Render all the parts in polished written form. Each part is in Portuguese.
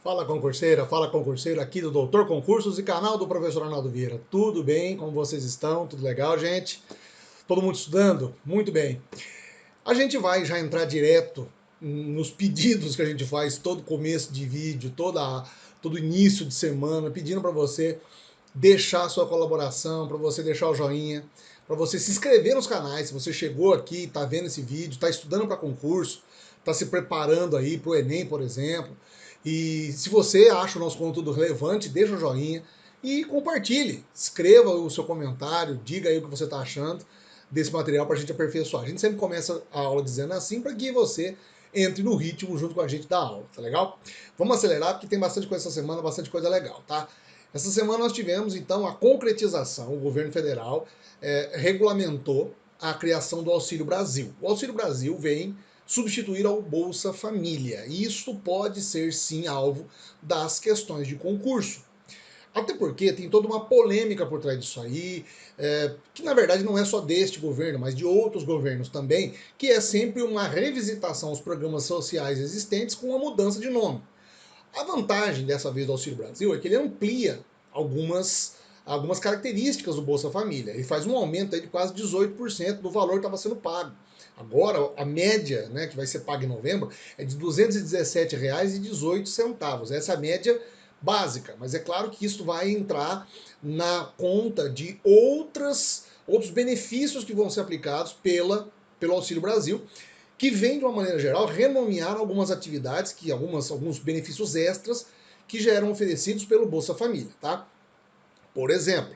Fala concurseiro, aqui do Doutor Concursos e canal do Professor Arnaldo Vieira. Tudo bem? Como vocês estão? Tudo legal, gente? Todo mundo estudando? Muito bem. A gente vai já entrar direto nos pedidos que a gente faz todo começo de vídeo, todo início de semana, pedindo para você deixar a sua colaboração, para você deixar o joinha, para você se inscrever nos canais. Se você chegou aqui, está vendo esse vídeo, está estudando para concurso, está se preparando aí para o Enem, por exemplo. E se você acha o nosso conteúdo relevante, deixa o joinha e compartilhe. Escreva o seu comentário, diga aí o que você está achando desse material para a gente aperfeiçoar. A gente sempre começa a aula dizendo assim para que você entre no ritmo junto com a gente da aula, tá legal? Vamos acelerar porque tem bastante coisa essa semana, bastante coisa legal, tá? Essa semana nós tivemos, então, a concretização. O governo federal regulamentou a criação do Auxílio Brasil. O Auxílio Brasil vem substituir ao Bolsa Família. E isso pode ser, sim, alvo das questões de concurso. Até porque tem toda uma polêmica por trás disso aí, que na verdade não é só deste governo, mas de outros governos também, que é sempre uma revisitação aos programas sociais existentes com uma mudança de nome. A vantagem dessa vez do Auxílio Brasil é que ele amplia algumas características do Bolsa Família. Ele faz um aumento aí de quase 18% do valor que estava sendo pago. Agora, a média, né, que vai ser paga em novembro, é de R$ 217,18. Essa é a média básica, mas é claro que isso vai entrar na conta de outros benefícios que vão ser aplicados pelo Auxílio Brasil, que vem, de uma maneira geral, renomear algumas atividades, alguns benefícios extras que já eram oferecidos pelo Bolsa Família. Tá? Por exemplo,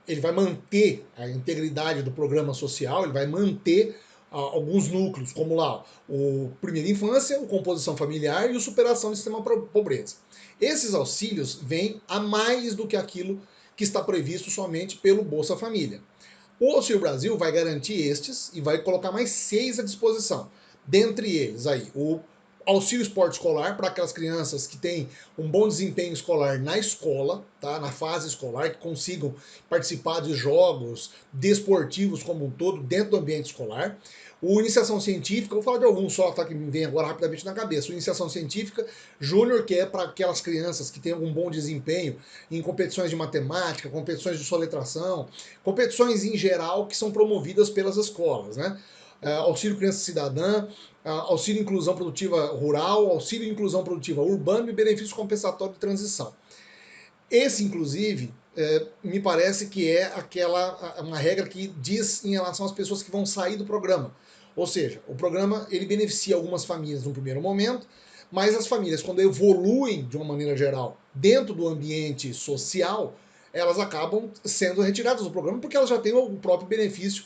ele vai manter a integridade do programa social, ele vai manter alguns núcleos, como lá o Primeira Infância, o Composição Familiar e o Superação do Sistema Pobreza. Esses auxílios vêm a mais do que aquilo que está previsto somente pelo Bolsa Família. O Auxílio Brasil vai garantir estes e vai colocar mais 6 à disposição. Dentre eles, aí, o auxílio esporte escolar para aquelas crianças que têm um bom desempenho escolar na escola, tá? Na fase escolar, que consigam participar de jogos desportivos como um todo dentro do ambiente escolar. O Iniciação Científica, vou falar de algum só, tá, que me vem agora rapidamente na cabeça. O Iniciação Científica Júnior, que é para aquelas crianças que têm algum bom desempenho em competições de matemática, competições de soletração, competições em geral que são promovidas pelas escolas, né? Auxílio Criança Cidadã, Auxílio Inclusão Produtiva Rural, Auxílio Inclusão Produtiva Urbano e Benefício Compensatório de Transição. Esse, inclusive, me parece que é uma regra que diz em relação às pessoas que vão sair do programa. Ou seja, o programa ele beneficia algumas famílias no primeiro momento, mas as famílias, quando evoluem de uma maneira geral dentro do ambiente social, elas acabam sendo retiradas do programa porque elas já têm o próprio benefício,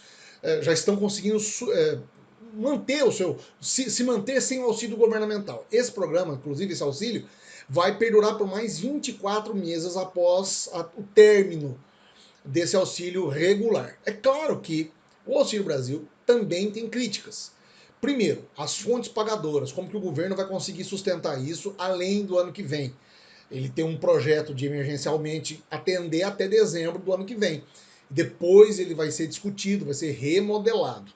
já estão conseguindo manter se manter sem o auxílio governamental. Esse programa, inclusive esse auxílio, vai perdurar por mais 24 meses após o término desse auxílio regular. É claro que o Auxílio Brasil também tem críticas. Primeiro, as fontes pagadoras, como que o governo vai conseguir sustentar isso além do ano que vem? Ele tem um projeto de emergencialmente atender até dezembro do ano que vem. Depois ele vai ser discutido, vai ser remodelado.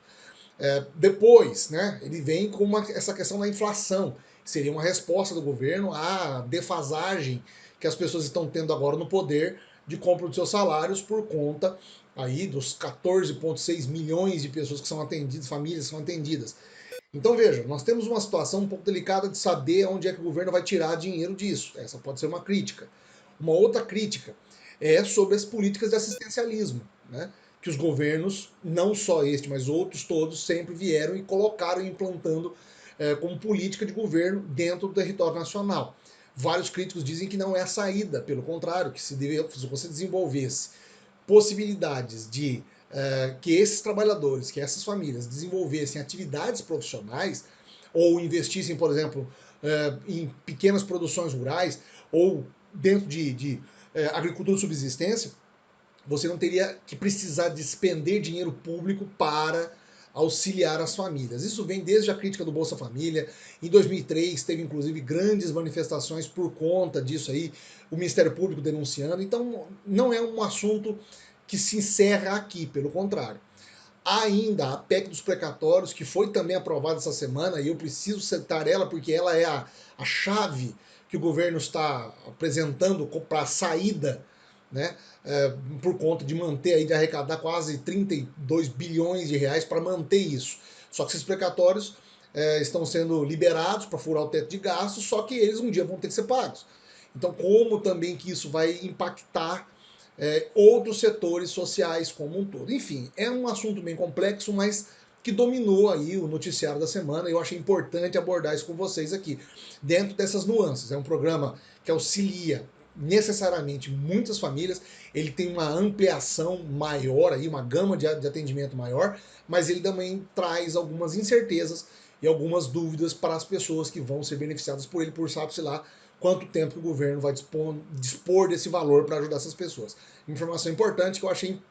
Depois, né, ele vem com essa questão da inflação, que seria uma resposta do governo à defasagem que as pessoas estão tendo agora no poder de compra dos seus salários por conta aí dos 14,6 milhões de pessoas que são atendidas, famílias que são atendidas. Então veja, nós temos uma situação um pouco delicada de saber onde é que o governo vai tirar dinheiro disso. Essa pode ser uma crítica. Uma outra crítica é sobre as políticas de assistencialismo, né? Que os governos, não só este, mas outros todos, sempre vieram e colocaram implantando como política de governo dentro do território nacional. Vários críticos dizem que não é a saída, pelo contrário, que se você desenvolvesse possibilidades de que esses trabalhadores, que essas famílias desenvolvessem atividades profissionais ou investissem, por exemplo, em pequenas produções rurais ou dentro de agricultura de subsistência, você não teria que precisar despender dinheiro público para auxiliar as famílias. Isso vem desde a crítica do Bolsa Família. Em 2003 teve inclusive grandes manifestações por conta disso aí, o Ministério Público denunciando. Então não é um assunto que se encerra aqui, pelo contrário. Há ainda a PEC dos precatórios, que foi também aprovada essa semana, e eu preciso citar ela porque ela é a a chave que o governo está apresentando para a saída, né, por conta de manter aí, de arrecadar quase 32 bilhões de reais para manter isso. Só que esses precatórios estão sendo liberados para furar o teto de gastos, só que eles um dia vão ter que ser pagos. Então, como também que isso vai impactar outros setores sociais como um todo. Enfim, é um assunto bem complexo, mas que dominou aí o noticiário da semana. Eu achei importante abordar isso com vocês aqui, dentro dessas nuances. É um programa que auxilia necessariamente muitas famílias, ele tem uma ampliação maior, aí, uma gama de atendimento maior, mas ele também traz algumas incertezas e algumas dúvidas para as pessoas que vão ser beneficiadas por ele, por sabe-se lá quanto tempo o governo vai dispor desse valor para ajudar essas pessoas. Informação importante que eu achei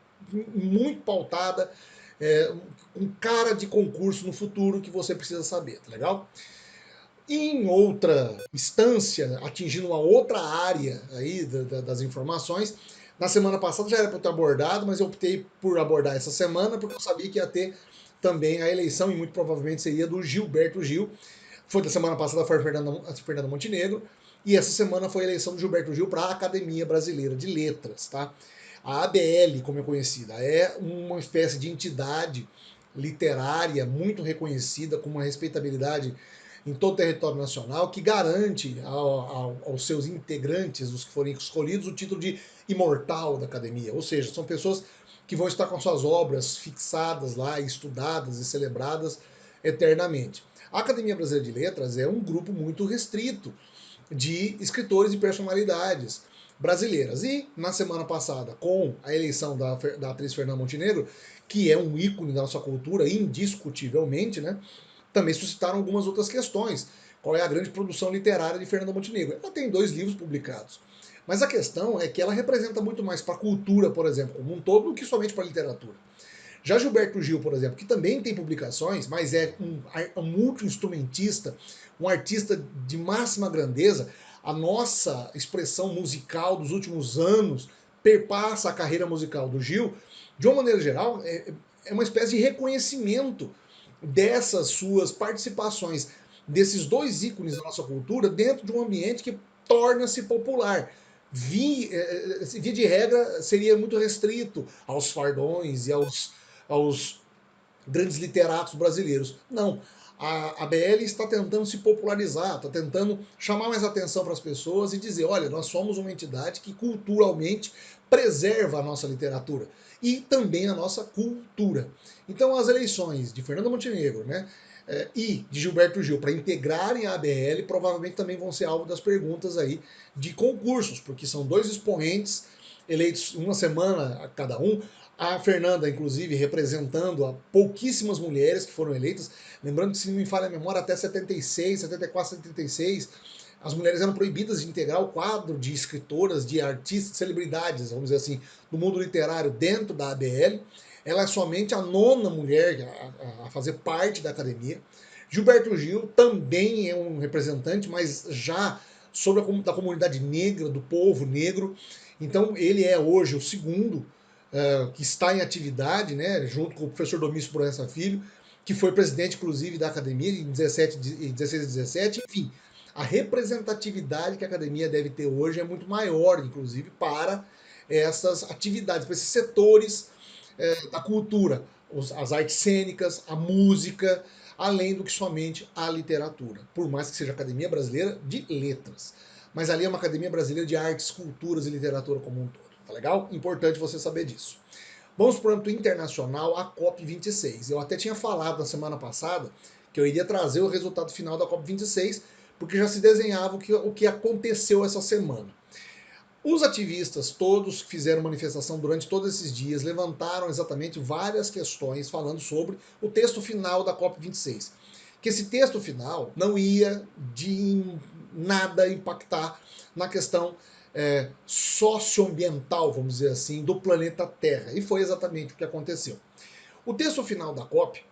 muito pautada, um cara de concurso no futuro que você precisa saber, tá legal? Em outra instância, atingindo uma outra área aí das informações, na semana passada já era para eu ter abordado, mas eu optei por abordar essa semana porque eu sabia que ia ter também a eleição e muito provavelmente seria do Gilberto Gil. Foi da semana passada foi a Fernanda Montenegro e essa semana foi a eleição do Gilberto Gil para a Academia Brasileira de Letras, tá? A ABL, como é conhecida, é uma espécie de entidade literária muito reconhecida, com uma respeitabilidade em todo o território nacional, que garante aos seus integrantes, os que forem escolhidos, o título de imortal da academia. Ou seja, são pessoas que vão estar com suas obras fixadas lá, estudadas e celebradas eternamente. A Academia Brasileira de Letras é um grupo muito restrito de escritores e personalidades brasileiras. E na semana passada, com a eleição da atriz Fernanda Montenegro, que é um ícone da nossa cultura, indiscutivelmente, né? Também suscitaram algumas outras questões. Qual é a grande produção literária de Fernanda Montenegro? Ela tem 2 livros publicados. Mas a questão é que ela representa muito mais para a cultura, por exemplo, como um todo, do que somente para a literatura. Já Gilberto Gil, por exemplo, que também tem publicações, mas é um multi-instrumentista, um artista de máxima grandeza, a nossa expressão musical dos últimos anos perpassa a carreira musical do Gil, de uma maneira geral, é uma espécie de reconhecimento dessas suas participações, desses 2 ícones da nossa cultura, dentro de um ambiente que torna-se popular. Via de regra, seria muito restrito aos fardões e aos grandes literatos brasileiros. Não. A BL está tentando se popularizar, está tentando chamar mais atenção para as pessoas e dizer: olha, nós somos uma entidade que culturalmente preserva a nossa literatura e também a nossa cultura. Então, as eleições de Fernanda Montenegro, né, e de Gilberto Gil para integrarem a ABL provavelmente também vão ser alvo das perguntas aí de concursos, porque são 2 expoentes eleitos uma semana a cada um. A Fernanda, inclusive, representando a pouquíssimas mulheres que foram eleitas. Lembrando que, se não me falha a memória, até 76, 74, 76, as mulheres eram proibidas de integrar o quadro de escritoras, de artistas, de celebridades, vamos dizer assim, do mundo literário dentro da ABL. Ela é somente a 9ª mulher a fazer parte da academia. Gilberto Gil também é um representante, mas já sobre da comunidade negra, do povo negro. Então, ele é hoje o segundo que está em atividade, né, junto com o professor Domício Proença Filho, que foi presidente, inclusive, da academia em 16 e 17. Enfim, a representatividade que a academia deve ter hoje é muito maior, inclusive, para essas atividades, para esses setores da cultura, as artes cênicas, a música, além do que somente a literatura, por mais que seja a Academia Brasileira de Letras. Mas ali é uma Academia Brasileira de Artes, Culturas e Literatura como um todo. Tá legal? Importante você saber disso. Vamos para o âmbito internacional, a COP26. Eu até tinha falado na semana passada que eu iria trazer o resultado final da COP26, porque já se desenhava o que aconteceu essa semana. Os ativistas, todos que fizeram manifestação durante todos esses dias, levantaram exatamente várias questões falando sobre o texto final da COP26. Que esse texto final não ia de nada impactar na questão socioambiental, vamos dizer assim, do planeta Terra. E foi exatamente o que aconteceu. O texto final da COP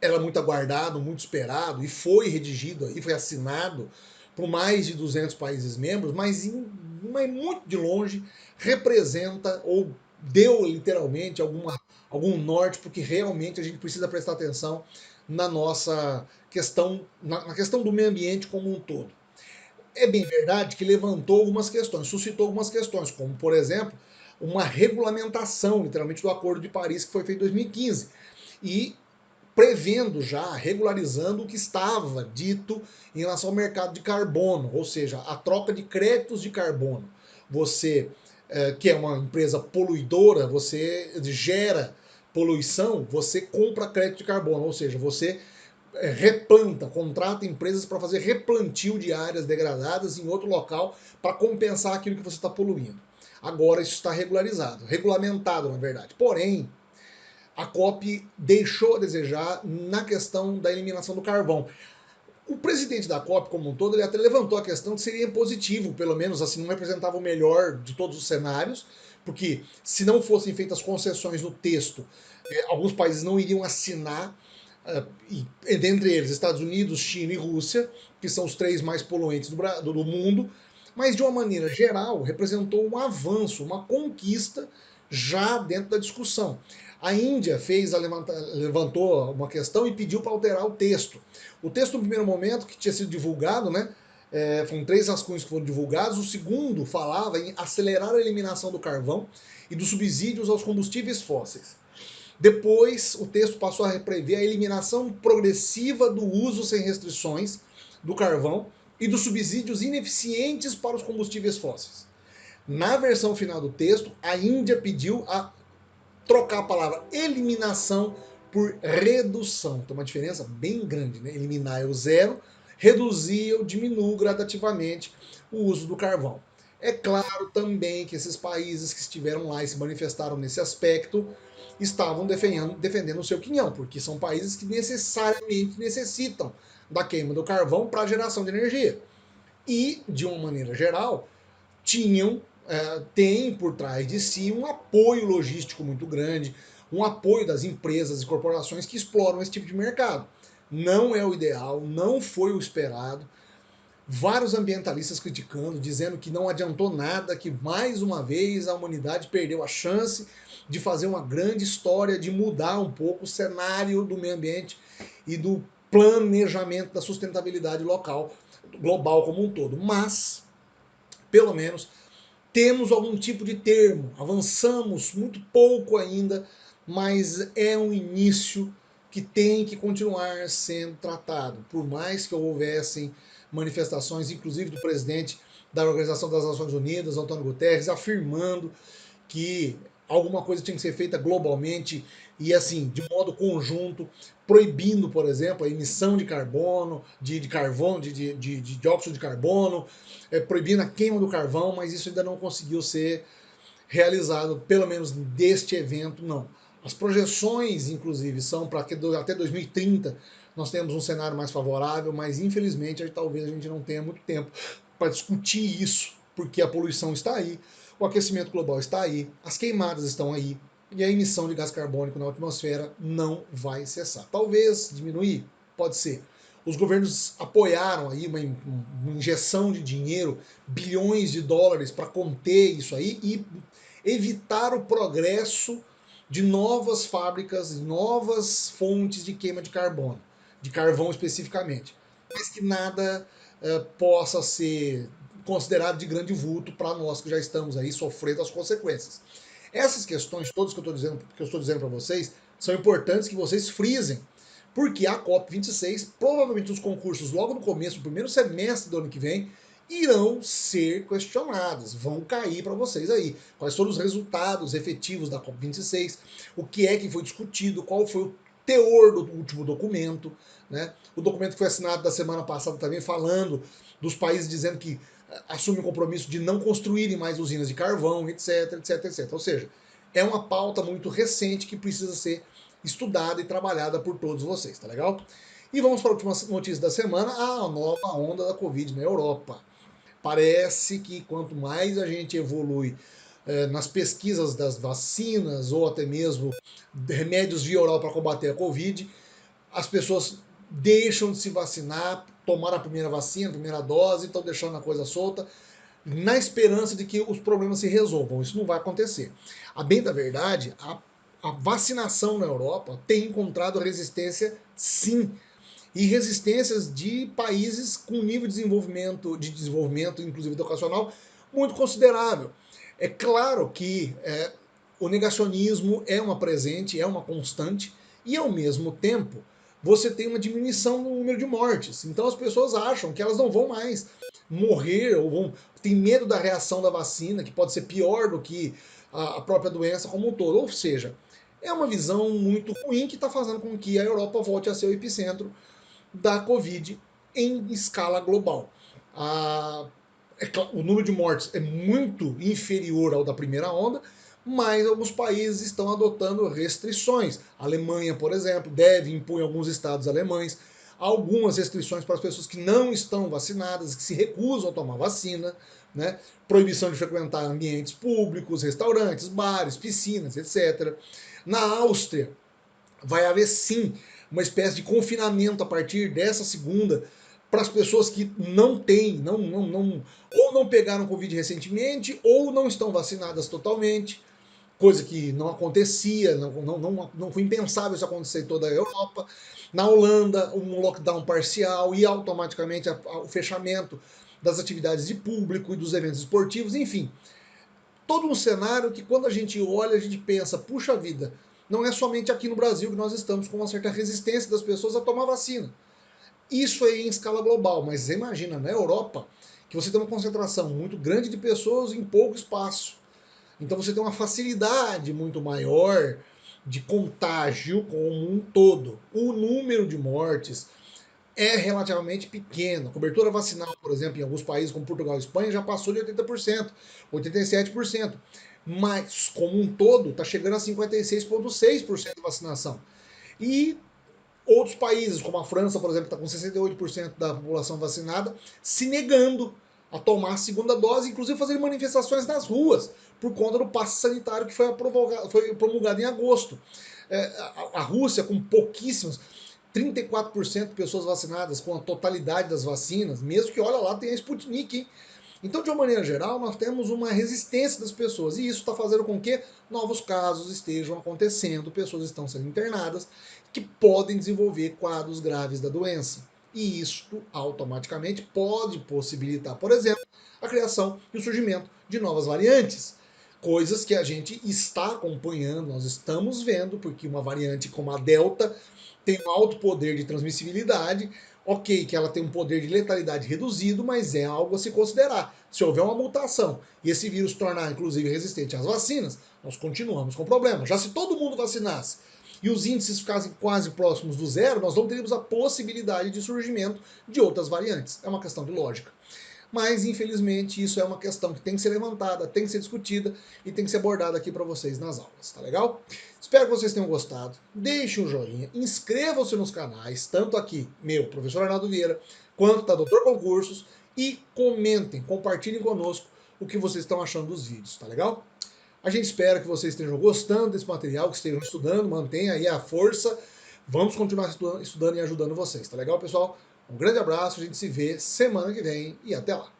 era muito aguardado, muito esperado, e foi redigido, e foi assinado por mais de 200 países membros, mas muito de longe representa ou deu literalmente algum norte, porque realmente a gente precisa prestar atenção na nossa questão, na questão do meio ambiente como um todo. É bem verdade que levantou algumas questões, suscitou algumas questões, como, por exemplo, uma regulamentação, literalmente, do Acordo de Paris, que foi feito em 2015, e prevendo já, regularizando o que estava dito em relação ao mercado de carbono, ou seja, a troca de créditos de carbono. Você, que é uma empresa poluidora, você gera poluição, você compra crédito de carbono, ou seja, você replanta, contrata empresas para fazer replantio de áreas degradadas em outro local para compensar aquilo que você está poluindo. Agora isso está regularizado, regulamentado, na verdade. Porém, a COP deixou a desejar na questão da eliminação do carvão. O presidente da COP, como um todo, ele até levantou a questão que seria positivo, pelo menos assim, não representava o melhor de todos os cenários, porque se não fossem feitas concessões no texto, alguns países não iriam assinar, e dentre eles Estados Unidos, China e Rússia, que são os três mais poluentes do mundo, mas de uma maneira geral representou um avanço, uma conquista já dentro da discussão. A Índia levantou uma questão e pediu para alterar o texto. O texto, no primeiro momento, que tinha sido divulgado, né, foram 3 rascunhos que foram divulgados. O segundo falava em acelerar a eliminação do carvão e dos subsídios aos combustíveis fósseis. Depois, o texto passou a prever a eliminação progressiva do uso sem restrições do carvão e dos subsídios ineficientes para os combustíveis fósseis. Na versão final do texto, a Índia pediu a trocar a palavra eliminação por redução. Tem uma diferença bem grande, né? Eliminar é o zero, reduzir eu diminuo gradativamente o uso do carvão. É claro também que esses países que estiveram lá e se manifestaram nesse aspecto estavam defendendo o seu quinhão, porque são países que necessariamente necessitam da queima do carvão para a geração de energia. E, de uma maneira geral, tem por trás de si um apoio logístico muito grande, um apoio das empresas e corporações que exploram esse tipo de mercado. Não é o ideal, não foi o esperado. Vários ambientalistas criticando, dizendo que não adiantou nada, que mais uma vez a humanidade perdeu a chance de fazer uma grande história, de mudar um pouco o cenário do meio ambiente e do planejamento da sustentabilidade local, global como um todo. Mas, pelo menos, temos algum tipo de termo, avançamos muito pouco ainda, mas é um início que tem que continuar sendo tratado, por mais que houvessem manifestações, inclusive do presidente da Organização das Nações Unidas, Antônio Guterres, afirmando que alguma coisa tinha que ser feita globalmente e assim, de modo conjunto, proibindo, por exemplo, a emissão de carbono, de carvão, de dióxido de carbono, proibindo a queima do carvão, mas isso ainda não conseguiu ser realizado, pelo menos deste evento, não. As projeções, inclusive, são para que até 2030 nós temos um cenário mais favorável, mas infelizmente talvez a gente não tenha muito tempo para discutir isso, porque a poluição está aí, o aquecimento global está aí, as queimadas estão aí, e a emissão de gás carbônico na atmosfera não vai cessar. Talvez diminuir, pode ser. Os governos apoiaram aí uma injeção de dinheiro, bilhões de dólares para conter isso aí e evitar o progresso de novas fábricas, novas fontes de queima de carbono, de carvão especificamente, mas que nada possa ser considerado de grande vulto para nós que já estamos aí sofrendo as consequências. Essas questões todas que eu estou dizendo para vocês são importantes que vocês frisem, porque a COP26, provavelmente os concursos logo no começo, no primeiro semestre do ano que vem, irão ser questionadas, vão cair para vocês aí. Quais foram os resultados efetivos da COP26, o que é que foi discutido, qual foi o teor do último documento, né? O documento que foi assinado da semana passada também falando dos países dizendo que assumem o compromisso de não construírem mais usinas de carvão, etc, etc, etc. Ou seja, é uma pauta muito recente que precisa ser estudada e trabalhada por todos vocês, tá legal? E vamos para a última notícia da semana, a nova onda da Covid na Europa. Parece que quanto mais a gente evolui nas pesquisas das vacinas ou até mesmo remédios via oral para combater a Covid, as pessoas deixam de se vacinar, tomaram a primeira vacina, a primeira dose, estão deixando a coisa solta, na esperança de que os problemas se resolvam. Isso não vai acontecer. A bem da verdade, a vacinação na Europa tem encontrado resistência, sim, e resistências de países com nível de desenvolvimento, inclusive educacional, muito considerável. É claro que o negacionismo é uma presente, é uma constante, e ao mesmo tempo você tem uma diminuição no número de mortes. Então as pessoas acham que elas não vão mais morrer ou tem medo da reação da vacina, que pode ser pior do que a própria doença como um todo. Ou seja, é uma visão muito ruim que está fazendo com que a Europa volte a ser o epicentro da Covid em escala global. O número de mortes é muito inferior ao da primeira onda, mas alguns países estão adotando restrições. A Alemanha, por exemplo, deve impor em alguns estados alemães algumas restrições para as pessoas que não estão vacinadas, que se recusam a tomar vacina, né? Proibição de frequentar ambientes públicos, restaurantes, bares, piscinas, etc. Na Áustria, vai haver sim uma espécie de confinamento a partir dessa segunda para as pessoas que não têm, ou não pegaram Covid recentemente, ou não estão vacinadas totalmente, coisa que não acontecia, não foi impensável isso acontecer em toda a Europa. Na Holanda, um lockdown parcial e automaticamente o fechamento das atividades de público e dos eventos esportivos, enfim. Todo um cenário que quando a gente olha, a gente pensa, puxa vida, não é somente aqui no Brasil que nós estamos com uma certa resistência das pessoas a tomar vacina. Isso é em escala global, mas você imagina, na Europa, que você tem uma concentração muito grande de pessoas em pouco espaço. Então você tem uma facilidade muito maior de contágio como um todo. O número de mortes é relativamente pequeno. A cobertura vacinal, por exemplo, em alguns países como Portugal e Espanha, já passou de 80%, 87%. Mas, como um todo, está chegando a 56,6% de vacinação. E outros países, como a França, por exemplo, está com 68% da população vacinada, se negando a tomar a segunda dose, inclusive fazendo manifestações nas ruas, por conta do passe sanitário que foi promulgado em agosto. A Rússia, com pouquíssimos, 34% de pessoas vacinadas com a totalidade das vacinas, mesmo que, olha lá, tem a Sputnik, hein? Então, de uma maneira geral, nós temos uma resistência das pessoas, e isso está fazendo com que novos casos estejam acontecendo, pessoas estão sendo internadas, que podem desenvolver quadros graves da doença. E isto automaticamente pode possibilitar, por exemplo, a criação e o surgimento de novas variantes. Coisas que a gente está acompanhando, nós estamos vendo, porque uma variante como a Delta tem um alto poder de transmissibilidade. Ok, que ela tem um poder de letalidade reduzido, mas é algo a se considerar. Se houver uma mutação e esse vírus tornar, inclusive, resistente às vacinas, nós continuamos com problema. Já se todo mundo vacinasse e os índices ficassem quase próximos do zero, nós não teríamos a possibilidade de surgimento de outras variantes. É uma questão de lógica. Mas, infelizmente, isso é uma questão que tem que ser levantada, tem que ser discutida e tem que ser abordada aqui para vocês nas aulas, tá legal? Espero que vocês tenham gostado. Deixe um joinha, inscrevam-se nos canais, tanto aqui, meu, professor Arnaldo Vieira, quanto da Doutor Concursos, e comentem, compartilhem conosco o que vocês estão achando dos vídeos, tá legal? A gente espera que vocês estejam gostando desse material, que estejam estudando, mantenha aí a força. Vamos continuar estudando e ajudando vocês, tá legal, pessoal? Um grande abraço, a gente se vê semana que vem e até lá.